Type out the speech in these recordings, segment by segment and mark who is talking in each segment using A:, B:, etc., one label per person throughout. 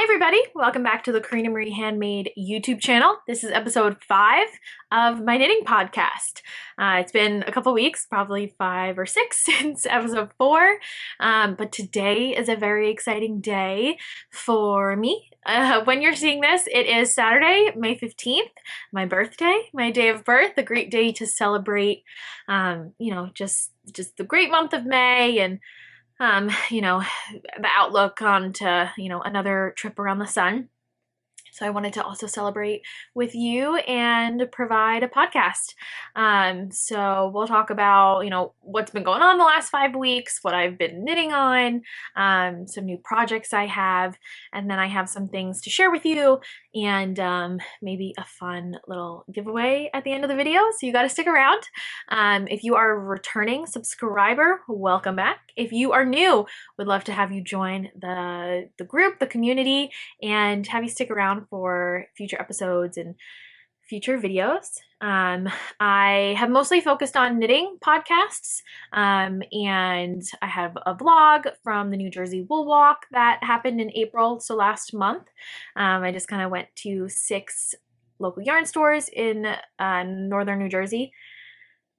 A: Hi everybody, welcome back to the Corinna Marie Handmade YouTube channel. This is episode 5 of my knitting podcast. It's been a couple weeks, probably 5 or 6 since episode 4, but today is a very exciting day for me. When you're seeing this, it is Saturday, May 15th, my birthday, my day of birth, a great day to celebrate, just the great month of May and the outlook onto, another trip around the sun. So I wanted to also celebrate with you and provide a podcast. So we'll talk about, what's been going on the last 5 weeks, what I've been knitting on, some new projects I have, and then I have some things to share with you and maybe a fun little giveaway at the end of the video. So you got to stick around. If you are a returning subscriber, welcome back. If you are new, would love to have you join the group, the community, and have you stick around for future episodes and future videos. I have mostly focused on knitting podcasts, and I have a vlog from the New Jersey Wool Walk that happened in April, so last month. I just kind of went to 6 local yarn stores in northern New Jersey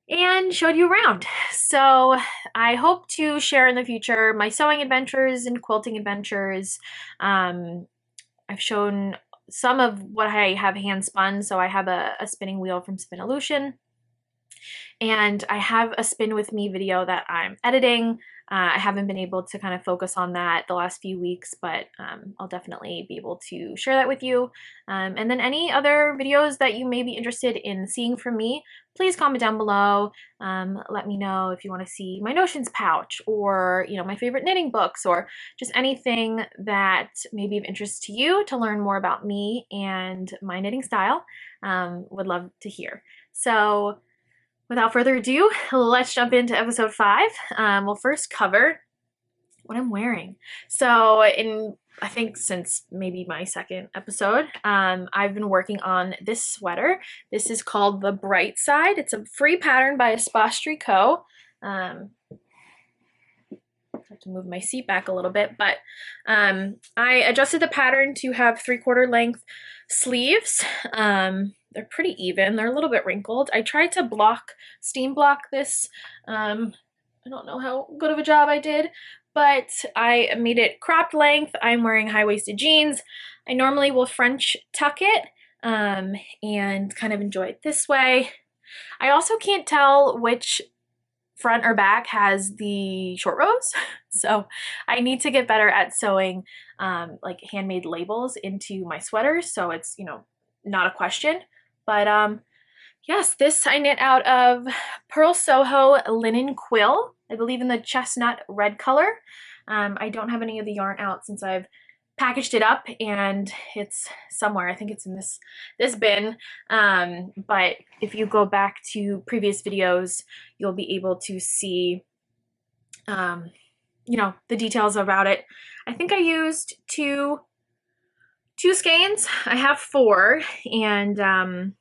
A: and showed you around. So I hope to share in the future my sewing adventures and quilting adventures. I've shown some of what I have hand spun. So I have a spinning wheel from Spinolution, and I have a spin with me video that I'm editing. I haven't been able to kind of focus on that the last few weeks, but I'll definitely be able to share that with you. And then any other videos that you may be interested in seeing from me, please comment down below. Let me know if you want to see my notions pouch or, my favorite knitting books or just anything that may be of interest to you to learn more about me and my knitting style. Would love to hear. So without further ado, let's jump into episode 5. We'll first cover what I'm wearing. So I think since maybe my second episode, I've been working on this sweater. This is called the Bright Side. It's a free pattern by Espace Tricot. I have to move my seat back a little bit, but I adjusted the pattern to have 3/4 length sleeves. They're pretty even. They're a little bit wrinkled. I tried to steam block this. I don't know how good of a job I did, but I made it cropped length. I'm wearing high-waisted jeans. I normally will French tuck it and kind of enjoy it this way. I also can't tell which front or back has the short rows, so I need to get better at sewing like handmade labels into my sweaters, so it's not a question. But yes, this I knit out of Purl Soho linen quill, I believe in the chestnut red color. I don't have any of the yarn out since I've packaged it up and it's somewhere. I think it's in this bin. But if you go back to previous videos, you'll be able to see the details about it. I think I used two skeins. I have 4, and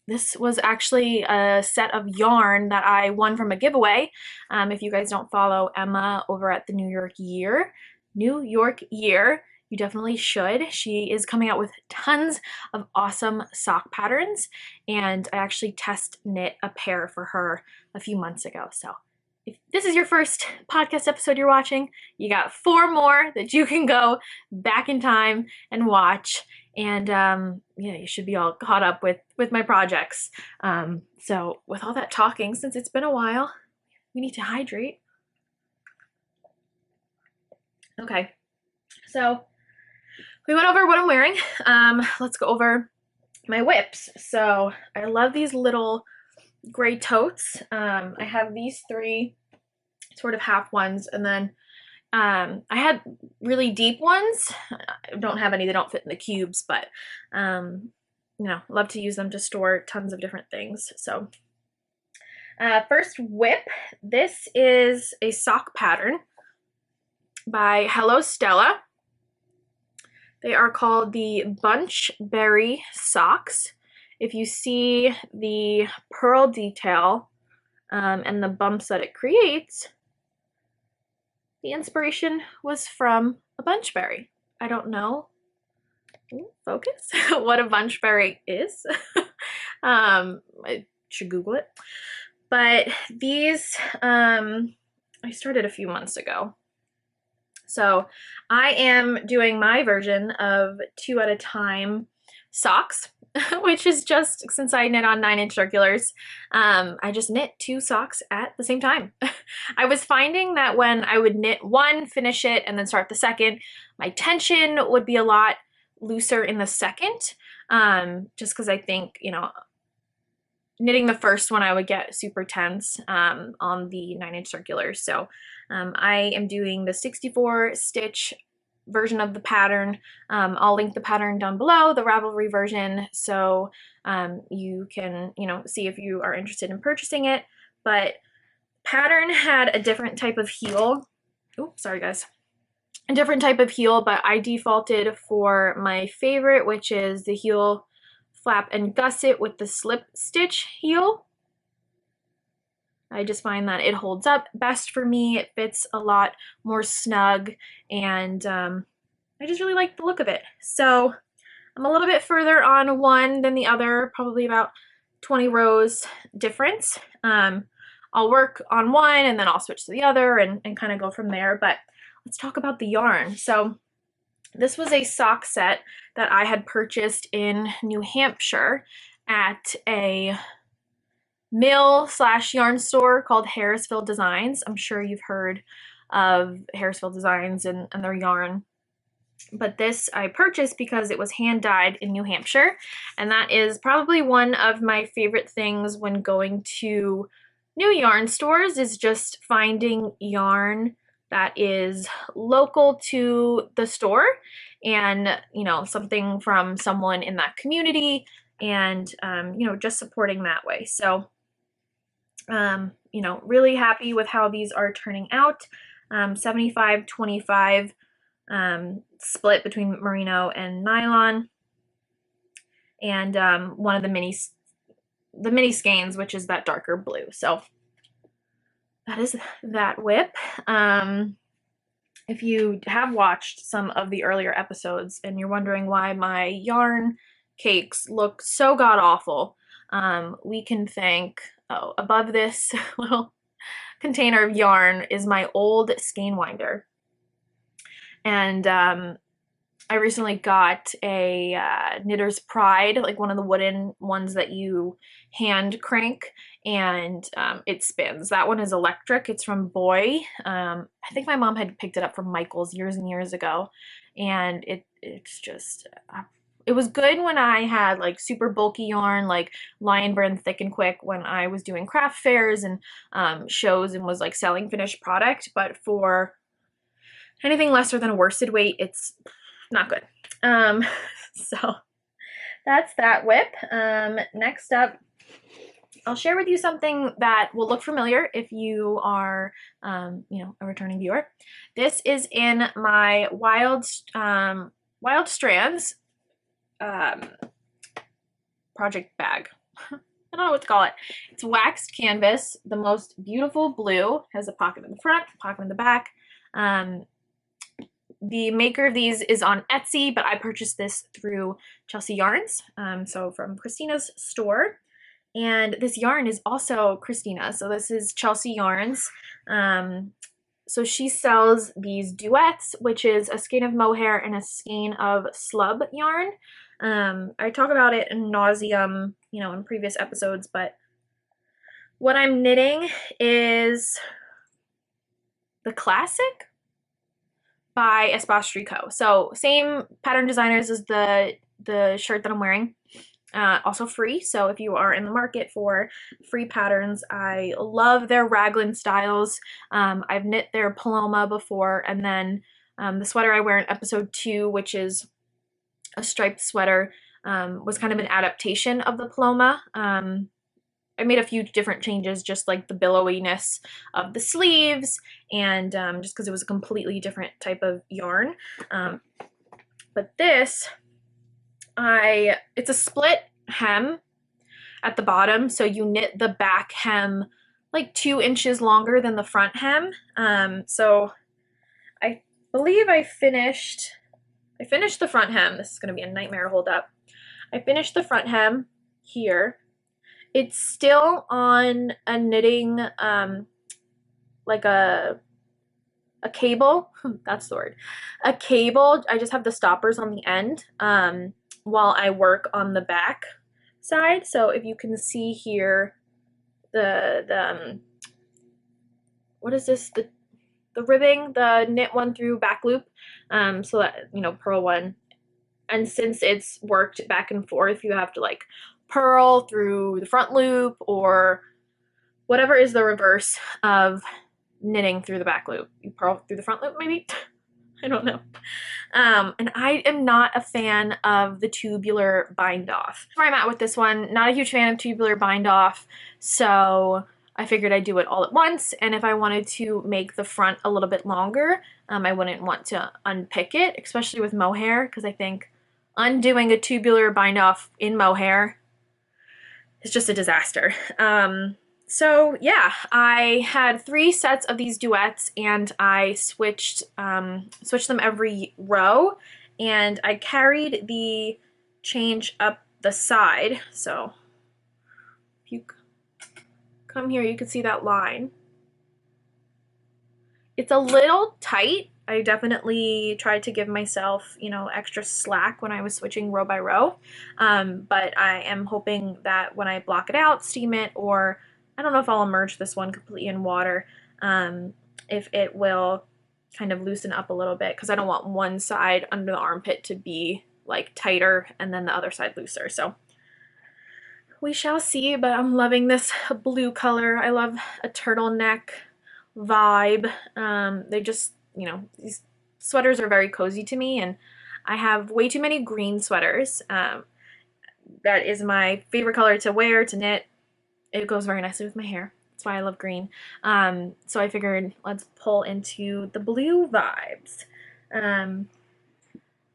A: this was actually a set of yarn that I won from a giveaway. If you guys don't follow Emma over at the New York Year, you definitely should. She is coming out with tons of awesome sock patterns, and I actually test knit a pair for her a few months ago. So if this is your first podcast episode you're watching, you got 4 more that you can go back in time and watch. And you should be all caught up with my projects. So with all that talking, since it's been a while, we need to hydrate. Okay, so we went over what I'm wearing. Let's go over my whips. So I love these little gray totes. I have these 3 sort of half ones, and then I had really deep ones. I don't have any, they don't fit in the cubes, but love to use them to store tons of different things. So first whip, this is a sock pattern by Stella. They are called the Bunchberry socks. If you see the purl detail and the bumps that it creates, the inspiration was from a Bunchberry. I don't know focus, what a Bunchberry is. I should Google it. But these, I started a few months ago. So I am doing my version of 2 at a time socks, which is just, since I knit on 9-inch circulars, I just knit 2 socks at the same time. I was finding that when I would knit one, finish it, and then start the second, my tension would be a lot looser in the second, just because I think, you know, knitting the first one I would get super tense on the 9-inch circulars. So I am doing the 64 stitch version of the pattern. I'll link the pattern down below, the Ravelry version, so you can, you know, see if you are interested in purchasing it. But pattern had a different type of heel. Oh, sorry guys. A different type of heel, but I defaulted for my favorite, which is the heel flap and gusset with the slip stitch heel. I just find that it holds up best for me. It fits a lot more snug, and I just really like the look of it. So I'm a little bit further on one than the other, probably about 20 rows difference. I'll work on one and then I'll switch to the other and kind of go from there. But let's talk about the yarn. So this was a sock set that I had purchased in New Hampshire at a mill/yarn store called Harrisville Designs. I'm sure you've heard of Harrisville Designs and their yarn. But this I purchased because it was hand dyed in New Hampshire, and that is probably one of my favorite things when going to new yarn stores, is just finding yarn that is local to the store and, you know, something from someone in that community, and you know, just supporting that way. So you know, really happy with how these are turning out. 75-25 split between merino and nylon, and one of the mini skeins, which is that darker blue. So that is that whip. If you have watched some of the earlier episodes and you're wondering why my yarn cakes look so god awful, we can thank, oh, above this little container of yarn is my old skein winder. And I recently got a Knitter's Pride, like one of the wooden ones that you hand crank, and it spins. That one is electric. It's from Boy. I think my mom had picked it up from Michael's years and years ago, and it's just, it was good when I had like super bulky yarn, like Lion Brand Thick and Quick, when I was doing craft fairs and shows and was like selling finished product. But for anything lesser than a worsted weight, it's not good. So that's that whip. Next up, I'll share with you something that will look familiar if you are, you know, a returning viewer. This is in my Wild Strands project bag. I don't know what to call it. It's waxed canvas, the most beautiful blue, has a pocket in the front, pocket in the back. The maker of these is on Etsy, but I purchased this through Chelsea Yarns, so from Christina's store. And this yarn is also Christina, so this is Chelsea Yarns. So she sells these duets, which is a skein of mohair and a skein of slub yarn. I talk about it in nauseam, you know, in previous episodes, but what I'm knitting is the Classic by Espace Tricot. So same pattern designers as the shirt that I'm wearing. Also free, so if you are in the market for free patterns, I love their raglan styles. I've knit their Paloma before, and then the sweater I wear in episode 2, which is a striped sweater, was kind of an adaptation of the Paloma. I made a few different changes, just like the billowiness of the sleeves, and just because it was a completely different type of yarn. But this, it's a split hem at the bottom, so you knit the back hem like 2 inches longer than the front hem. So I believe I finished I finished the front hem. This is going to be a nightmare to hold up. I finished the front hem here. It's still on a knitting, like a cable. That's the word. A cable. I just have the stoppers on the end while I work on the back side. So if you can see here, the what is this? The ribbing, the knit one through back loop, so that, you know, purl one. And since it's worked back and forth, you have to like purl through the front loop or whatever is the reverse of knitting through the back loop. You purl through the front loop, maybe? I don't know. And I am not a fan of the tubular bind off. That's where I'm at with this one. Not a huge fan of tubular bind off, so I figured I'd do it all at once. And if I wanted to make the front a little bit longer, I wouldn't want to unpick it, especially with mohair, because I think undoing a tubular bind off in mohair is just a disaster. So yeah, I had 3 sets of these duets, and I switched them every row, and I carried the change up the side. So if you come here, you can see that line. It's a little tight. I definitely tried to give myself, you know, extra slack when I was switching row by row, but I am hoping that when I block it out, steam it, or I don't know if I'll immerse this one completely in water, if it will kind of loosen up a little bit, because I don't want one side under the armpit to be like tighter and then the other side looser. So we shall see, but I'm loving this blue color. I love a turtleneck vibe. They just, you know, these sweaters are very cozy to me, and I have way too many green sweaters. That is my favorite color to wear, to knit. It goes very nicely with my hair. That's why I love green. So I figured let's pull into the blue vibes.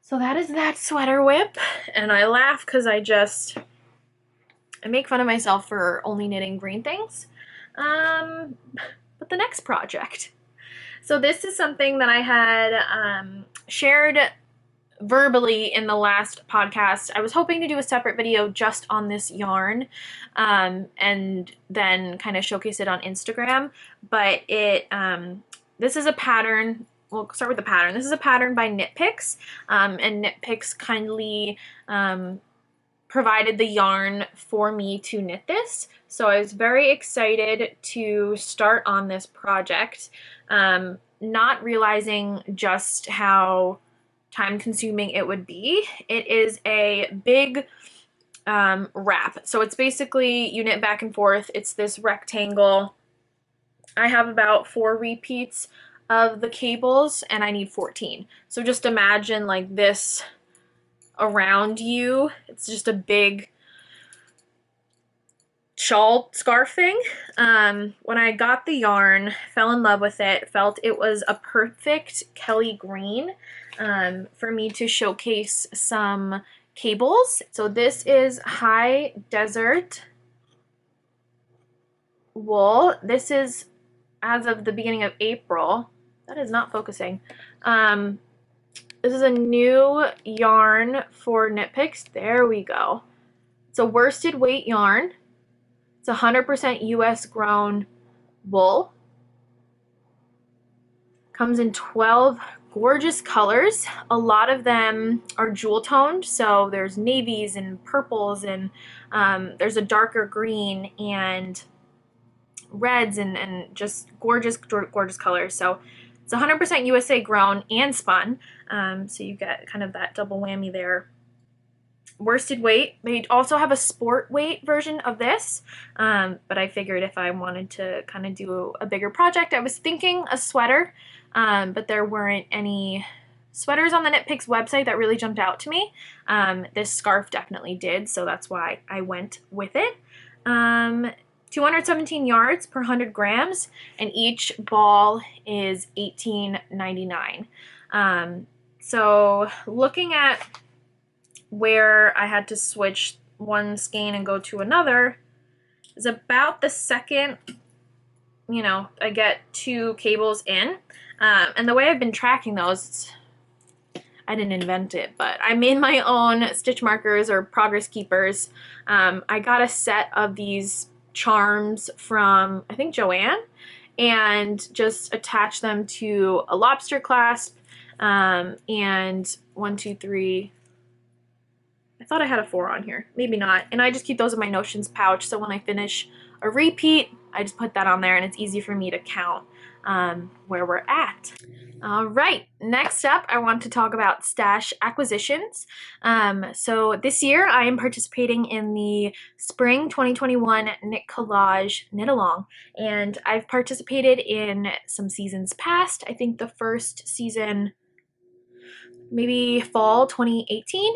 A: So that is that sweater whip, and I laugh because I make fun of myself for only knitting green things. But the next project. So this is something that I had shared verbally in the last podcast. I was hoping to do a separate video just on this yarn, and then kind of showcase it on Instagram, but this is a pattern. We'll start with the pattern. This is a pattern by KnitPicks, and KnitPicks kindly provided the yarn for me to knit this. So I was very excited to start on this project, not realizing just how time consuming it would be. It is a big wrap. So it's basically, you knit back and forth. It's this rectangle. I have about 4 repeats of the cables, and I need 14. So just imagine like this around you. It's just a big shawl scarf thing. When I got the yarn, fell in love with it, felt it was a perfect Kelly green for me to showcase some cables. So this is High Desert wool. This is as of the beginning of April. That is not focusing. This is a new yarn for KnitPicks. There we go. It's a worsted weight yarn. It's 100% US grown wool. Comes in 12 gorgeous colors. A lot of them are jewel toned, so there's navies and purples, and there's a darker green and reds, and just gorgeous, gorgeous colors. So it's 100% USA grown and spun, so you get kind of that double whammy there. Worsted weight. They also have a sport weight version of this, but I figured if I wanted to kind of do a bigger project, I was thinking a sweater, but there weren't any sweaters on the KnitPicks website that really jumped out to me. This scarf definitely did, so that's why I went with it. 217 yards per 100 grams, and each ball is $18.99. So looking at where I had to switch one skein and go to another is about the second, you know, I get 2 cables in. And the way I've been tracking those, I didn't invent it, but I made my own stitch markers or progress keepers. I got a set of these charms from, I think, Joann, and just attach them to a lobster clasp, and 1, 2, 3. I thought I had a 4 on here, maybe not. And I just keep those in my notions pouch, so when I finish a repeat, I just put that on there and it's easy for me to count where we're at. All right, next up, I want to talk about stash acquisitions. So this year I am participating in the Spring 2021 Knit Collage Knit Along, and I've participated in some seasons past. I think the first season, maybe fall 2018.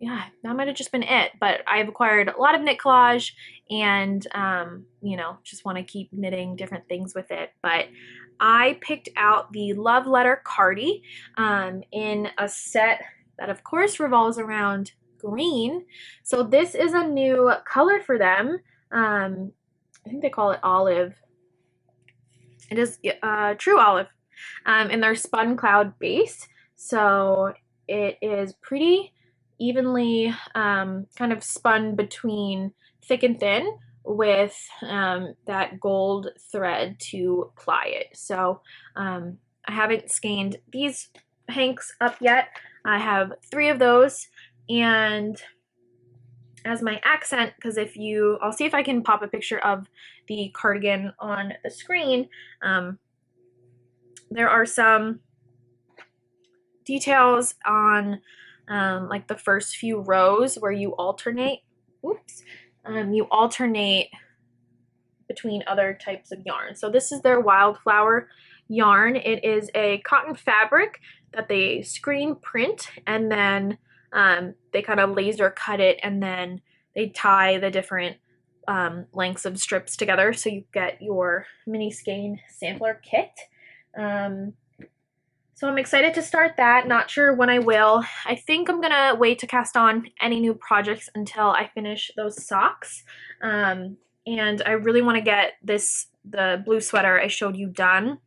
A: Yeah, that might have just been it, but I've acquired a lot of knit collage and, you know, just want to keep knitting different things with it. But I picked out the Love Letter Cardi in a set that, of course, revolves around green. So this is a new color for them. I think they call it olive. It is true olive in their spun cloud base. So it is pretty evenly kind of spun between thick and thin with that gold thread to ply it. So I haven't skeined these hanks up yet. I have 3 of those, and as my accent, because I'll see if I can pop a picture of the cardigan on the screen. There are some details on like the first few rows where you alternate. You alternate between other types of yarn. So this is their Wildflower yarn. It is a cotton fabric that they screen print, and then they kind of laser cut it, and then they tie the different lengths of strips together, so you get your mini skein sampler kit. So I'm excited to start that. Not sure when I will. I think I'm gonna wait to cast on any new projects until I finish those socks. And I really want to get the blue sweater I showed you done.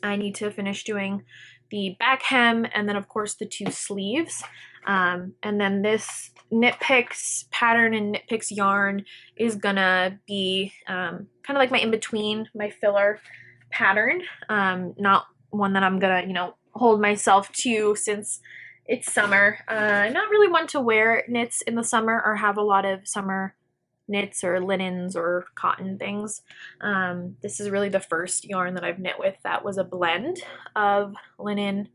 A: I need to finish doing the back hem and then of course the 2 sleeves. And then this KnitPicks pattern and KnitPicks yarn is gonna be kind of like my in-between, my filler pattern. Not one that I'm gonna, you know, hold myself to since it's summer. Not really one to wear knits in the summer or have a lot of summer knits or linens or cotton things. This is really the first yarn that I've knit with that was a blend of linen,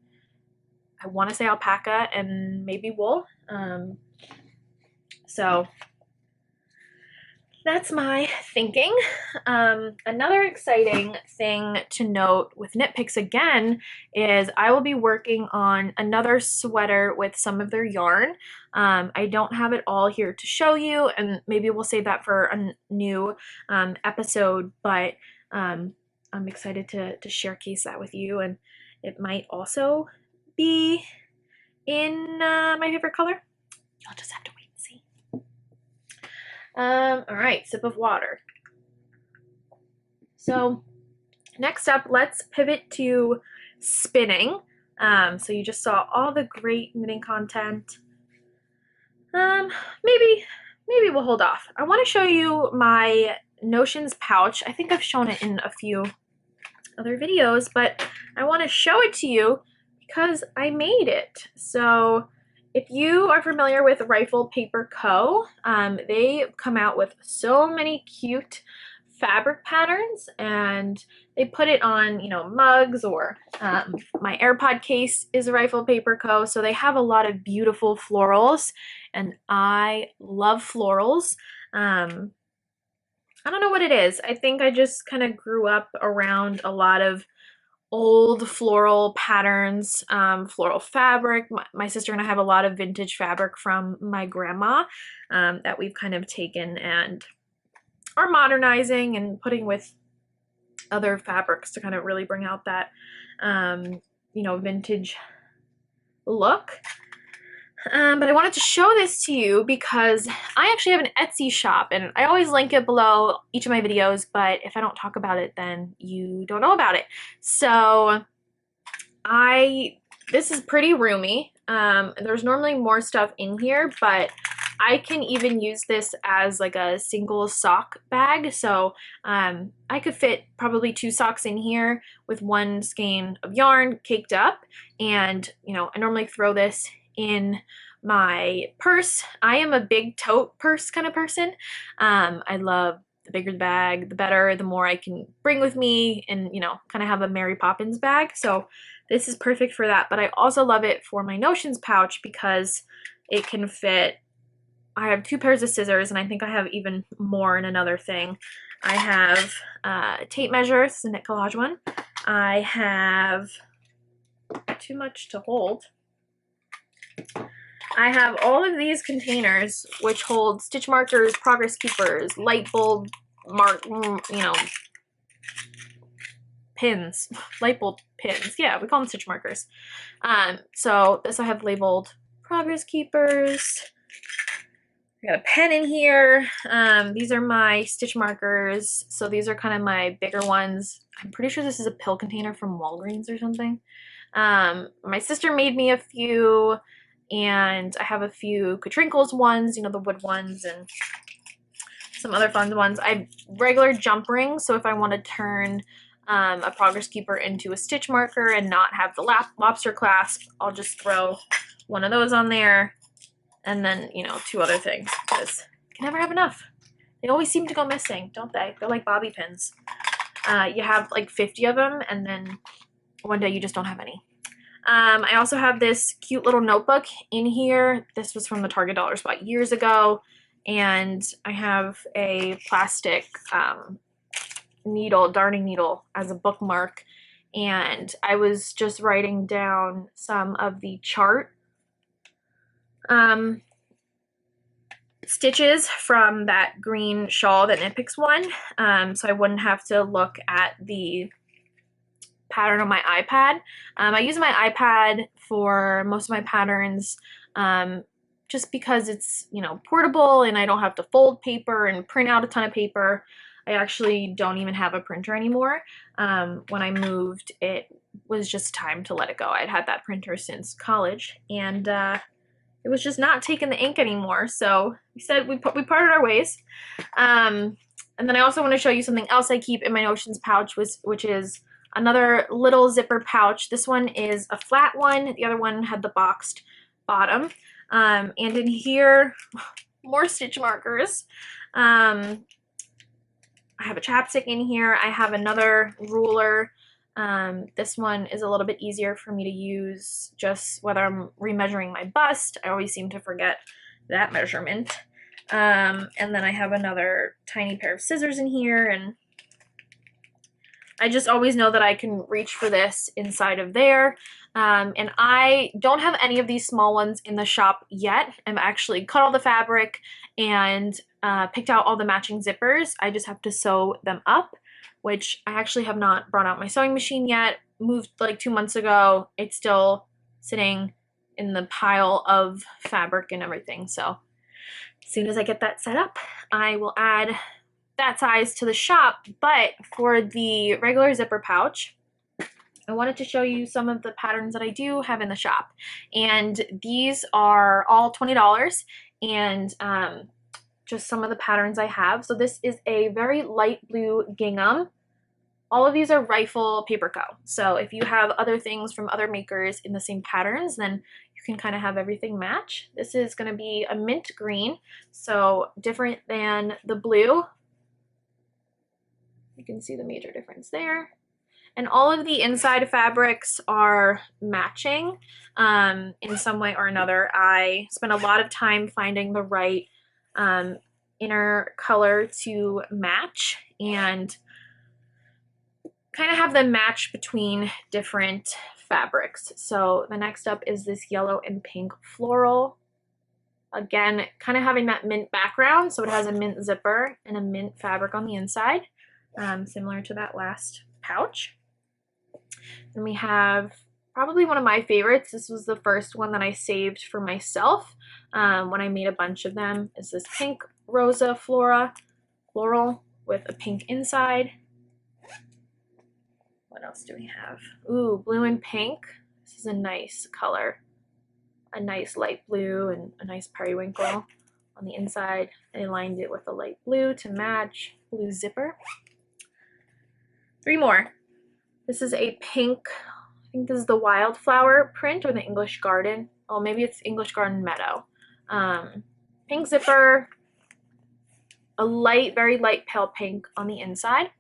A: I want to say alpaca, and maybe wool. So that's my thinking. Another exciting thing to note with KnitPicks again is I will be working on another sweater with some of their yarn. I don't have it all here to show you, and maybe we'll save that for a new episode, but I'm excited to showcase that with you, and it might also be in my favorite color. You'll just have to wait. All right, sip of water. So next up, let's pivot to spinning. So you just saw all the great knitting content. Maybe we'll hold off. I want to show you my notions pouch. I think I've shown it in a few other videos, but I want to show it to you because I made it. So if you are familiar with Rifle Paper Co., they come out with so many cute fabric patterns, and they put it on, you know, mugs, or my AirPod case is Rifle Paper Co., so they have a lot of beautiful florals, and I love florals. I don't know what it is. I think I just kind of grew up around a lot of old floral patterns, floral fabric. My sister and I have a lot of vintage fabric from my grandma that we've kind of taken and are modernizing and putting with other fabrics to kind of really bring out that, you know, vintage look. But I wanted to show this to you because I actually have an Etsy shop, and I always link it below each of my videos, but if I don't talk about it, then you don't know about it. So This is pretty roomy. There's normally more stuff in here, but I can even use this as like a single sock bag. So I could fit probably 2 socks in here with 1 skein of yarn caked up. And, you know, I normally throw this in my purse. I am a big tote purse kind of person. I love the bigger the bag, the better, the more I can bring with me and, you know, kind of have a Mary Poppins bag. So this is perfect for that. But I also love it for my notions pouch because it can fit. I have 2 pairs of scissors, and I think I have even more in another thing. I have tape measure, this is a knit collage one. I have too much to hold. I have all of these containers which hold stitch markers, progress keepers, light bulb pins, light bulb pins. Yeah, we call them stitch markers. So this I have labeled progress keepers. I got a pen in here. These are my stitch markers. So these are kind of my bigger ones. I'm pretty sure this is a pill container from Walgreens or something. My sister made me a few, and I have a few Katrinkles ones, you know, the wood ones, and some other fun ones. I have regular jump rings, so if I want to turn a progress keeper into a stitch marker and not have the lobster clasp, I'll just throw one of those on there, and then, you know, 2 other things, because you can never have enough. They always seem to go missing, don't they? They're like bobby pins. You have like 50 of them, and then one day you just don't have any. I also have this cute little notebook in here. This was from the Target Dollar Spot years ago, and I have a plastic darning needle as a bookmark, and I was just writing down some of the chart stitches from that green shawl that KnitPicks won, so I wouldn't have to look at the pattern on my iPad. I use my iPad for most of my patterns just because it's, you know, portable and I don't have to fold paper and print out a ton of paper. I actually don't even have a printer anymore. When I moved, it was just time to let it go. I'd had that printer since college, and it was just not taking the ink anymore. So we said we parted our ways. And then I also want to show you something else I keep in my notions pouch, which is another little zipper pouch. This one is a flat one. The other one had the boxed bottom. And in here, more stitch markers. I have a chapstick in here. I have another ruler. This one is a little bit easier for me to use just whether I'm remeasuring my bust. I always seem to forget that measurement. And then I have another tiny pair of scissors in here, and I just always know that I can reach for this inside of there. And I don't have any of these small ones in the shop yet. I've actually cut all the fabric and picked out all the matching zippers. I just have to sew them up, which I actually have not brought out my sewing machine yet. Moved like 2 months ago. It's still sitting in the pile of fabric and everything. So as soon as I get that set up, I will add that size to the shop. But for the regular zipper pouch, I wanted to show you some of the patterns that I do have in the shop. And these are all $20, and just some of the patterns I have. So this is a very light blue gingham. All of these are Rifle Paper Co. So if you have other things from other makers in the same patterns, then you can kind of have everything match. This is going to be a mint green, so different than the blue. You can see the major difference there. And all of the inside fabrics are matching in some way or another. I spent a lot of time finding the right inner color to match and kind of have them match between different fabrics. So the next up is this yellow and pink floral. Again, kind of having that mint background, so it has a mint zipper and a mint fabric on the inside, similar to that last pouch. Then we have probably one of my favorites. This was the first one that I saved for myself when I made a bunch of them. Is this pink rosa floral with a pink inside. What else do we have? Ooh, blue and pink. This is a nice color. A nice light blue and a nice periwinkle on the inside. I lined it with a light blue to match. Blue zipper. 3 more. This is a pink, I think this is the wildflower print or the English garden. Oh, maybe it's English garden meadow. Pink zipper, a light, very light pale pink on the inside.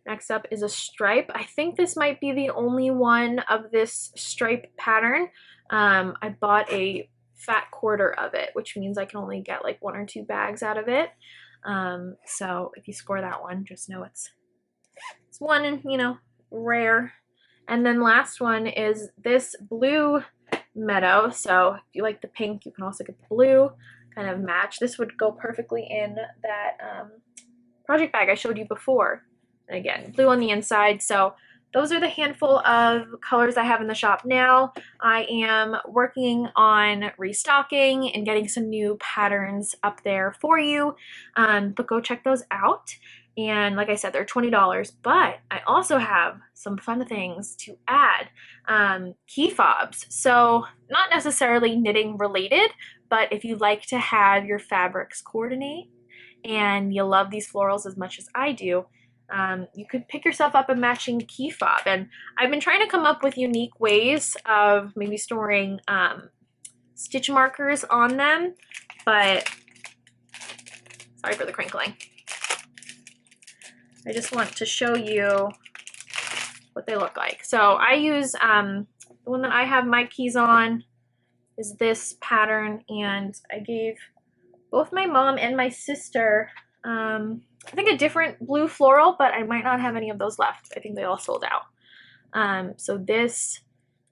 A: Next up is a stripe. I think this might be the only one of this stripe pattern. I bought a fat quarter of it, which means I can only get like 1 or 2 bags out of it. So if you score that one, just know it's one and, you know, rare. And then last one is this blue meadow. So if you like the pink, you can also get the blue, kind of match. This would go perfectly in that project bag I showed you before. And again, blue on the inside. So those are the handful of colors I have in the shop now. I am working on restocking and getting some new patterns up there for you, but go check those out. And like I said, they're $20, but I also have some fun things to add. Key fobs. So not necessarily knitting related, but if you like to have your fabrics coordinate and you love these florals as much as I do, you could pick yourself up a matching key fob. And I've been trying to come up with unique ways of maybe storing stitch markers on them, but sorry for the crinkling. I just want to show you what they look like. So I use, the one that I have my keys on is this pattern, and I gave both my mom and my sister I think a different blue floral, but I might not have any of those left. I think they all sold out. So this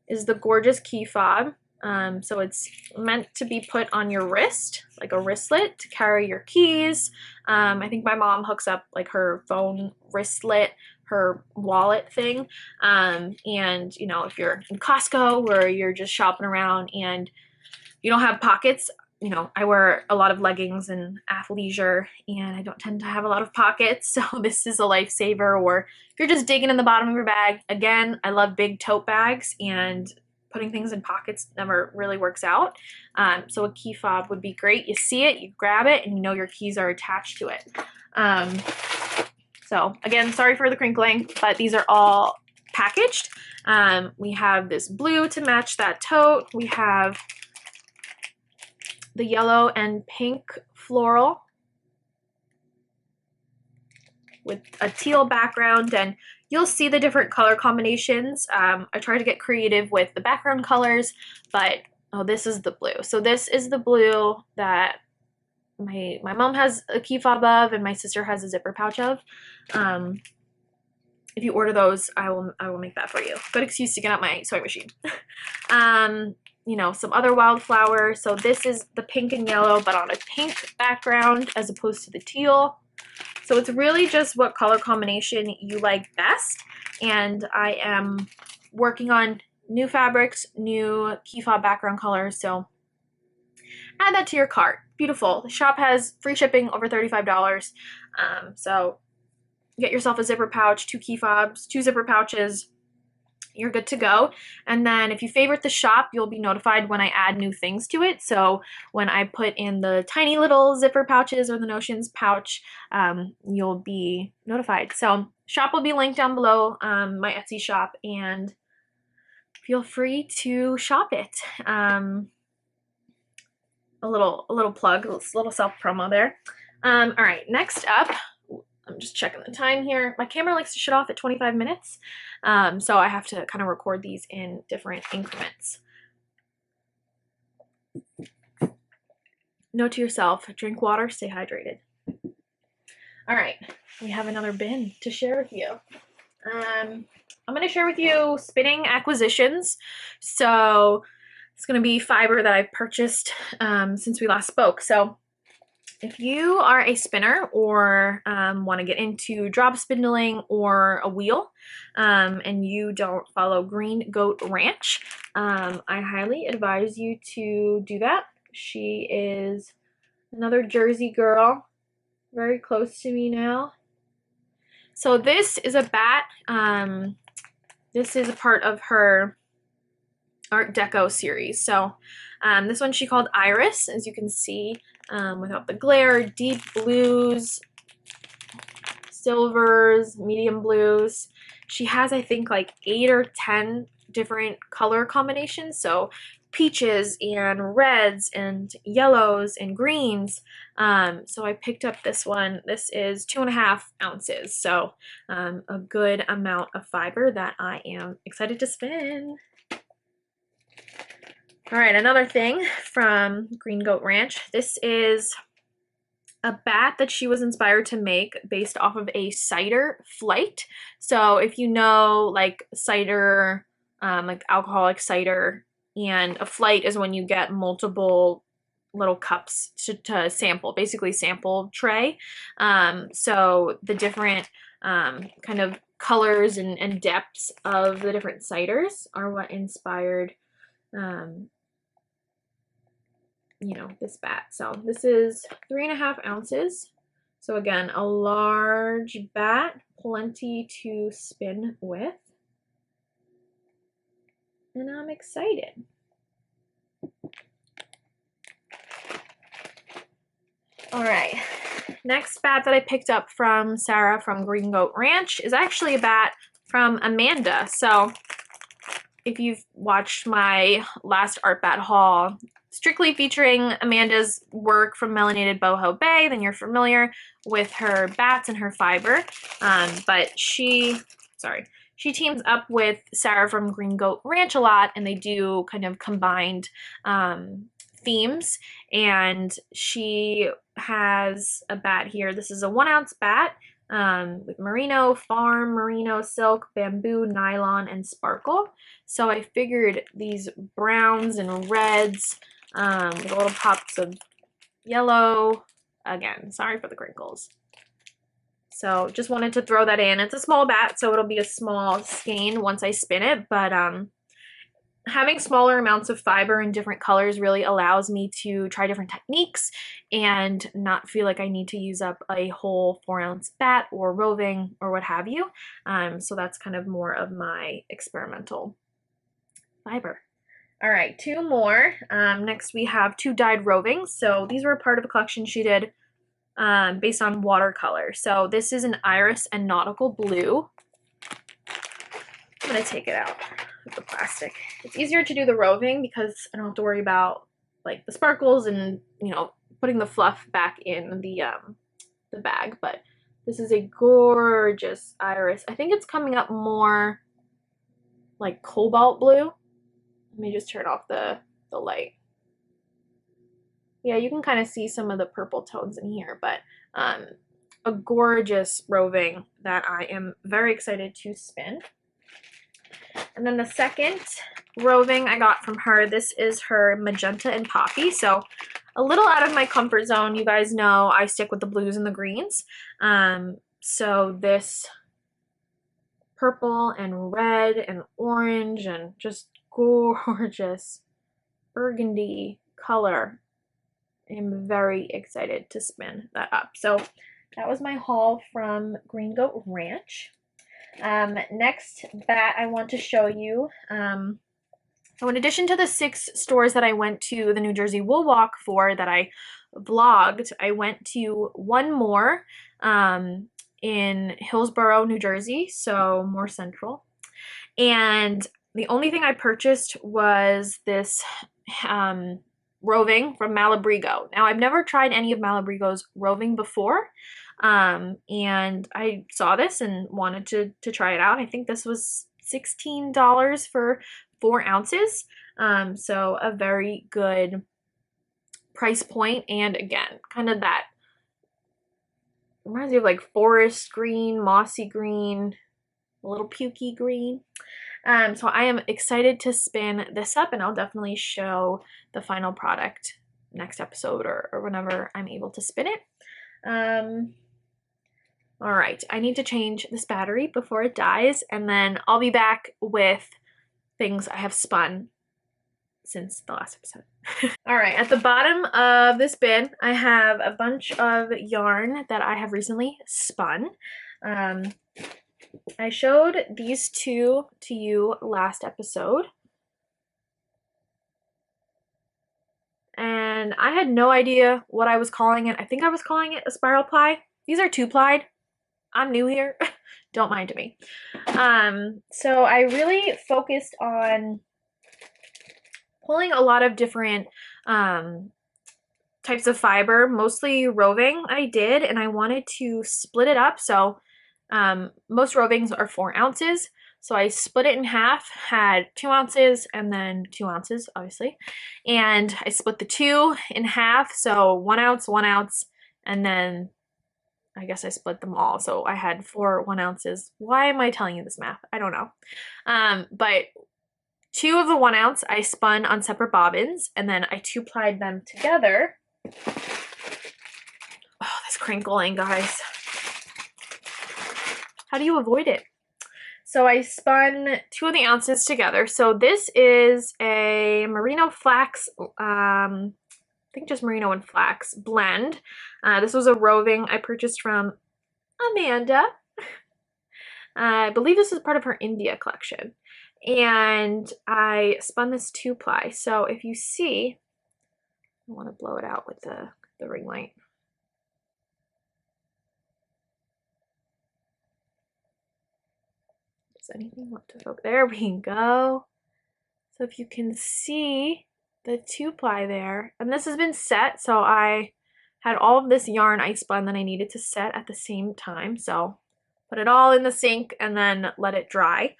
A: is the gorgeous key fob. So it's meant to be put on your wrist, like a wristlet to carry your keys. I think my mom hooks up like her phone wristlet, her wallet thing. And you know, if you're in Costco or you're just shopping around and you don't have pockets, you know, I wear a lot of leggings and athleisure and I don't tend to have a lot of pockets, so this is a lifesaver. Or if you're just digging in the bottom of your bag, again, I love big tote bags and putting things in pockets never really works out. So a key fob would be great. You see it, you grab it, and you know your keys are attached to it. So again, sorry for the crinkling, but these are all packaged. We have this blue to match that tote. We have the yellow and pink floral with a teal background, and you'll see the different color combinations. I try to get creative with the background colors, but oh, this is the blue. So this is the blue that my mom has a key fob of and my sister has a zipper pouch of. If you order those, I will make that for you. Good excuse to get out my sewing machine. You know, some other wildflower. So this is the pink and yellow, but on a pink background as opposed to the teal. So it's really just what color combination you like best. And I am working on new fabrics, new key fob background colors. So add that to your cart. Beautiful. The shop has free shipping over $35. So get yourself a zipper pouch, 2 key fobs, 2 zipper pouches. You're good to go. And then if you favorite the shop, you'll be notified when I add new things to it. So when I put in the tiny little zipper pouches or the Notions pouch, you'll be notified. So shop will be linked down below, my Etsy shop, and feel free to shop it. A little plug, a little self promo there. All right, next up, I'm just checking the time here. My camera likes to shut off at 25 minutes, so I have to kind of record these in different increments. Note to yourself, drink water, stay hydrated. All right, we have another bin to share with you. I'm going to share with you spinning acquisitions. So it's going to be fiber that I've purchased since we last spoke. So if you are a spinner or want to get into drop spindling or a wheel and you don't follow Green Goat Ranch, I highly advise you to do that. She is another Jersey girl, very close to me now. So this is a bat. This is a part of her Art Deco series. So this one she called Iris, as you can see, without the glare, deep blues, silvers, medium blues. She has, I think, like 8 or 10 different color combinations. So peaches and reds and yellows and greens. So I picked up this one. This is 2.5 ounces. So a good amount of fiber that I am excited to spin. All right, another thing from Green Goat Ranch. This is a bat that she was inspired to make based off of a cider flight. So if you know, like cider, like alcoholic cider, and a flight is when you get multiple little cups to sample, basically sample tray. So the different kind of colors and depths of the different ciders are what inspired you know, this bat. So this is 3.5 ounces. So again, a large bat, plenty to spin with. And I'm excited. All right, next bat that I picked up from Sarah from Green Goat Ranch is actually a bat from Amanda. So if you've watched my last art bat haul, strictly featuring Amanda's work from Melanated Boho Bay, then you're familiar with her bats and her fiber. But she teams up with Sarah from Green Goat Ranch a lot, and they do kind of combined themes. And she has a bat here. This is a 1 ounce bat with merino, farm, merino, silk, bamboo, nylon, and sparkle. So I figured these browns and reds with little pops of yellow. Again, sorry for the crinkles. So just wanted to throw that in. It's a small bat, so it'll be a small skein once I spin it, but having smaller amounts of fiber in different colors really allows me to try different techniques and not feel like I need to use up a whole 4 ounce bat or roving or what have you. So that's kind of more of my experimental fiber. All right, 2 more. Next we have 2 dyed rovings. So these were a part of a collection she did based on watercolor. So this is an iris and nautical blue. I'm gonna take it out of the plastic. It's easier to do the roving because I don't have to worry about like the sparkles and, you know, putting the fluff back in the bag. But this is a gorgeous iris. I think it's coming up more like cobalt blue. Let me just turn off the light. Yeah, you can kind of see some of the purple tones in here, but a gorgeous roving that I am very excited to spin. And then the second roving I got from her, this is her magenta and poppy. So a little out of my comfort zone. You guys know I stick with the blues and the greens. So this purple and red and orange and just gorgeous burgundy color. I'm very excited to spin that up. So that was my haul from Green Goat Ranch. Next bat I want to show you. So in addition to the 6 stores that I went to the New Jersey Wool Walk for that I vlogged, I went to one more in Hillsborough, New Jersey, so more central. And the only thing I purchased was this roving from Malabrigo. Now, I've never tried any of Malabrigo's roving before, and I saw this and wanted to try it out. I think this was $16 for 4 ounces, so a very good price point. And again, kind of that reminds me of like forest green, mossy green, a little pukey green. So I am excited to spin this up, and I'll definitely show the final product next episode or whenever I'm able to spin it. All right, I need to change this battery before it dies, and then I'll be back with things I have spun since the last episode. All right, at the bottom of this bin, I have a bunch of yarn that I have recently spun. I showed these two to you last episode. And I had no idea what I was calling it. I think I was calling it a spiral ply. These are 2-plied. I'm new here. Don't mind me. So I really focused on pulling a lot of different types of fiber, mostly roving I did, and I wanted to split it up. So most rovings are 4 ounces. So I split it in half, had 2 ounces and then 2 ounces, obviously. And I split the 2 in half. So 1 ounce, 1 ounce, and then I guess I split them all. So I had 4 1 ounces. Why am I telling you this math? I don't know. But 2 of the 1 ounce I spun on separate bobbins, and then I 2-plied them together. Oh, this crinkling, guys. How do you avoid it? So I spun 2 of the ounces together. So this is a merino flax, I think just merino and flax blend. This was a roving I purchased from Amanda. I believe this is part of her India collection. And I spun this 2-ply. So if you see, I want to blow it out with the ring light. Does anything want to focus? There we go. So if you can see the 2-ply there, and this has been set, so I had all of this yarn I spun that I needed to set at the same time. So put it all in the sink and then let it dry.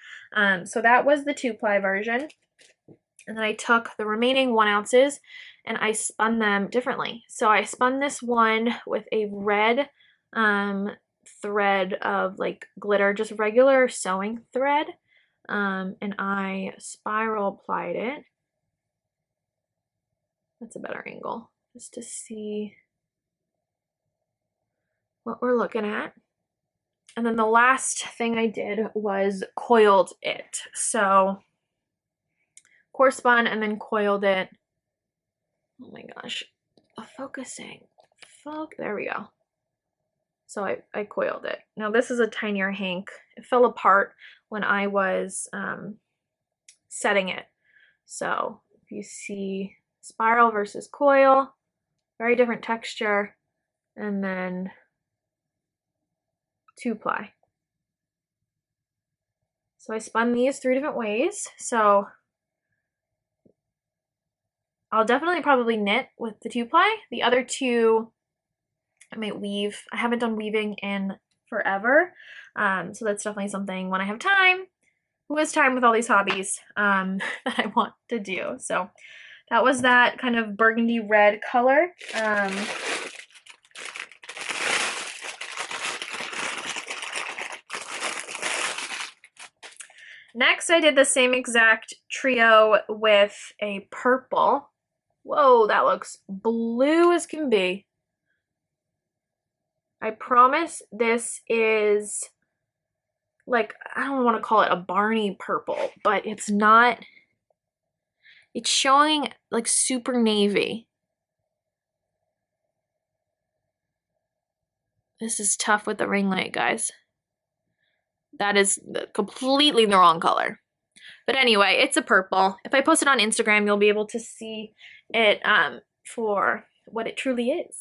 A: So that was the 2-ply version. And then I took the remaining 1 ounces and I spun them differently. So I spun this one with a red thread of like glitter, just regular sewing thread. And I spiral plied it. That's a better angle, just to see what we're looking at. And then the last thing I did was coiled it. So core spun and then coiled it. Oh my gosh, focusing. There we go. So I coiled it. Now this is a tinier hank. It fell apart when I was setting it. So if you see spiral versus coil, very different texture, and then 2-ply. So I spun these 3 different ways. So I'll definitely probably knit with the 2-ply. The other 2 I might weave. I haven't done weaving in forever. So that's definitely something when I have time, who has time with all these hobbies, that I want to do. So that was that kind of burgundy red color. Next, I did the same exact trio with a purple. Whoa, that looks blue as can be. I promise this is like, I don't want to call it a Barney purple, but it's not. It's showing like super navy. This is tough with the ring light, guys. That is completely the wrong color. But anyway, it's a purple. If I post it on Instagram, you'll be able to see it for what it truly is,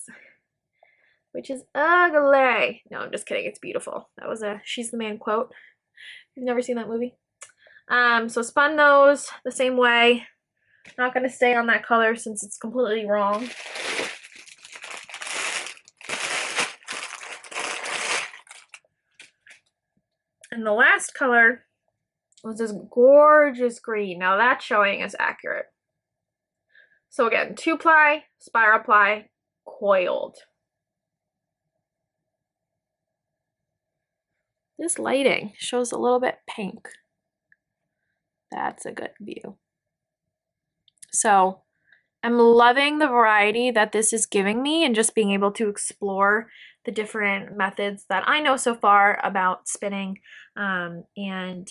A: which is ugly. No, I'm just kidding. It's beautiful. That was a She's the Man quote. You've never seen that movie? So spun those the same way. Not going to stay on that color since it's completely wrong. And the last color was this gorgeous green. Now that showing is accurate. So again, 2-ply, spiral ply, coiled. This lighting shows a little bit pink. That's a good view. So I'm loving the variety that this is giving me and just being able to explore the different methods that I know so far about spinning. And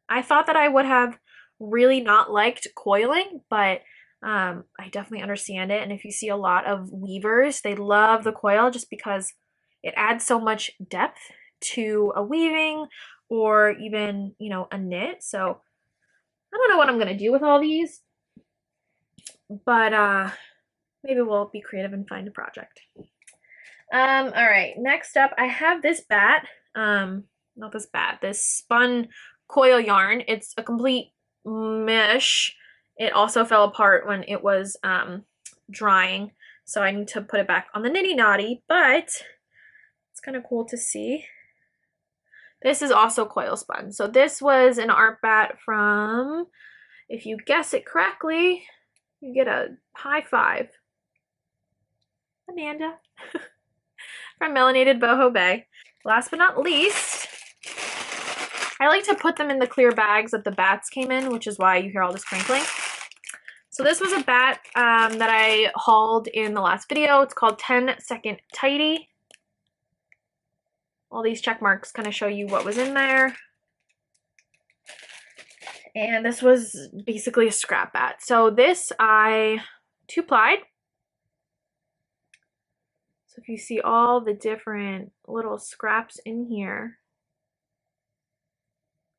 A: I thought that I would have really not liked coiling, but I definitely understand it. And if you see a lot of weavers, they love the coil just because it adds so much depth to a weaving or even, you know, a knit. So I don't know what I'm gonna do with all these, but maybe we'll be creative and find a project. All right, next up I have this bat, not this bat, this spun coil yarn. It's a complete mesh. It also fell apart when it was drying, so I need to put it back on the nitty knotty, but it's kind of cool to see. This is also coil spun. So this was an art bat from, if you guess it correctly, you get a high five. Amanda. From Melanated Boho Bay. Last but not least, I like to put them in the clear bags that the bats came in, which is why you hear all this crinkling. So this was a bat that I hauled in the last video. It's called 10-Second Tidy. All these check marks kind of show you what was in there. And this was basically a scrap bat. So this I two-plied. So if you see all the different little scraps in here,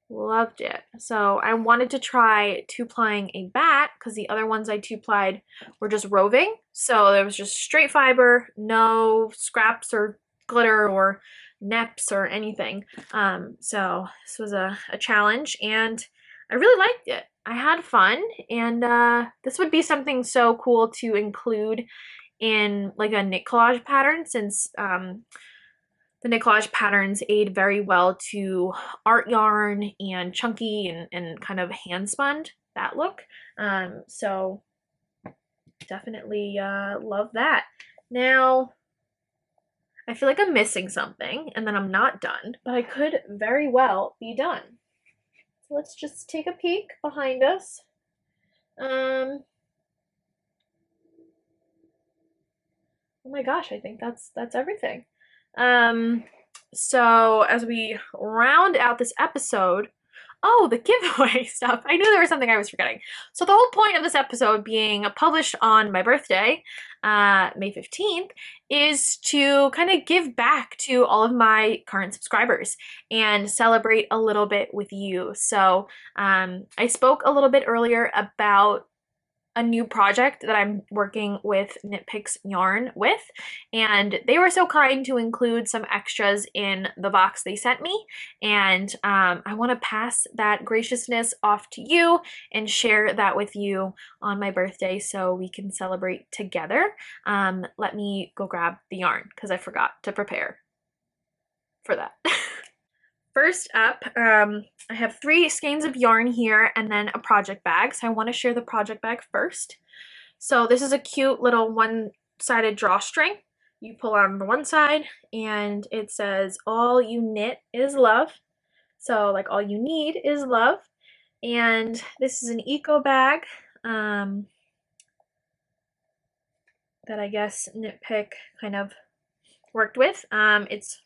A: loved it. So I wanted to try two-plying a bat because the other ones I two-plied were just roving. So there was just straight fiber, no scraps or glitter or neps or anything. So this was a challenge and I really liked it. I had fun, and this would be something so cool to include in like a knit collage pattern, since the knit collage patterns aid very well to art yarn and chunky and kind of hand spun, that look. So definitely love that. Now I feel like I'm missing something and then I'm not done, but I could very well be done. So let's just take a peek behind us. Oh my gosh, I think that's everything. So as we round out this episode, oh, the giveaway stuff. I knew there was something I was forgetting. So the whole point of this episode being published on my birthday, May 15th, is to kind of give back to all of my current subscribers and celebrate a little bit with you. So I spoke a little bit earlier about a new project that I'm working with KnitPicks yarn with, and they were so kind to include some extras in the box they sent me, and I want to pass that graciousness off to you and share that with you on my birthday so we can celebrate together. Let me go grab the yarn because I forgot to prepare for that. First up, I have 3 skeins of yarn here and then a project bag. So I want to share the project bag first. So this is a cute little one-sided drawstring. You pull on the one side and it says, all you knit is love. So like all you need is love. And this is an eco bag that I guess KnitPick kind of worked with. It's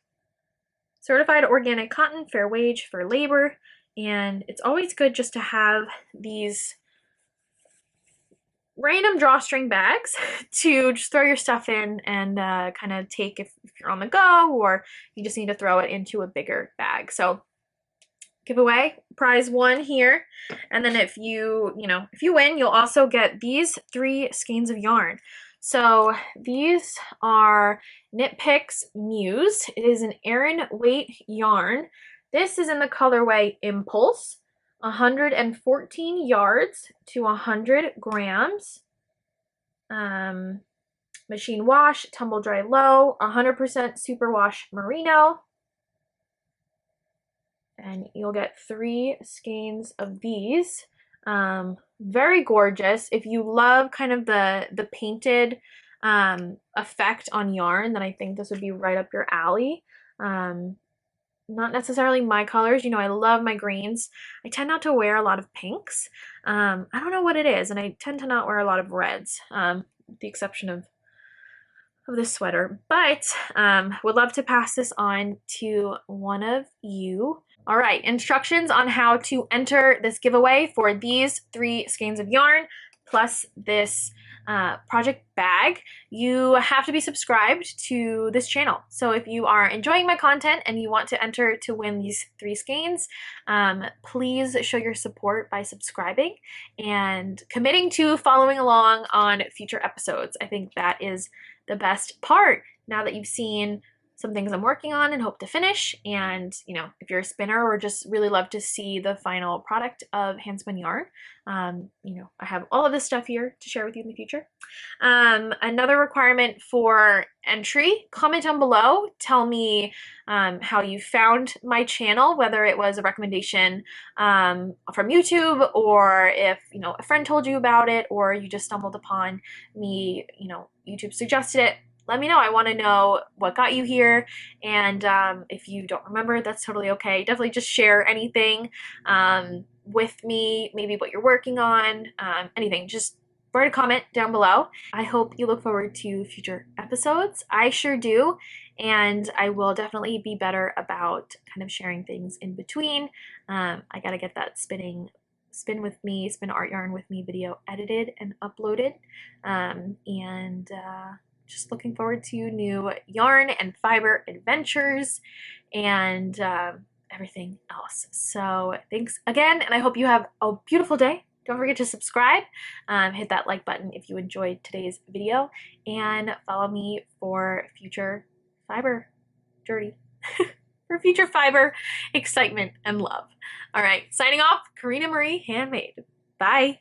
A: certified organic cotton, fair wage, fair labor, and it's always good just to have these random drawstring bags to just throw your stuff in and kind of take if you're on the go or you just need to throw it into a bigger bag. So giveaway, prize 1 here, and then if you win, you'll also get these 3 skeins of yarn. So these are KnitPicks Muse. It is an Aran weight yarn. This is in the colorway Impulse, 114 yards to 100 grams. Machine wash, tumble dry low, 100% superwash merino. And you'll get 3 skeins of these. Very gorgeous. If you love kind of the painted effect on yarn, then I think this would be right up your alley. Not necessarily my colors, you know, I love my greens. I tend not to wear a lot of pinks. I don't know what it is, and I tend to not wear a lot of reds, with the exception of this sweater, but would love to pass this on to one of you. All right, instructions on how to enter this giveaway for these 3 skeins of yarn, plus this project bag, you have to be subscribed to this channel. So if you are enjoying my content and you want to enter to win these 3 skeins, please show your support by subscribing and committing to following along on future episodes. I think that is the best part now that you've seen some things I'm working on and hope to finish. And, you know, if you're a spinner or just really love to see the final product of Hand-spun yarn, you know, I have all of this stuff here to share with you in the future. Another requirement for entry, comment down below. Tell me how you found my channel, whether it was a recommendation from YouTube, or if, you know, a friend told you about it, or you just stumbled upon me, you know, YouTube suggested it. Let me know. I want to know what got you here, and if you don't remember, that's totally okay. Definitely just share anything with me, maybe what you're working on, anything. Just write a comment down below. I hope you look forward to future episodes. I sure do, and I will definitely be better about kind of sharing things in between. I gotta get that spin art yarn with me video edited and uploaded, just looking forward to new yarn and fiber adventures and everything else. So thanks again, and I hope you have a beautiful day. Don't forget to subscribe, hit that like button if you enjoyed today's video, and follow me for future fiber journey, for future fiber excitement and love. All right, signing off, Corinna Marie Handmade. Bye.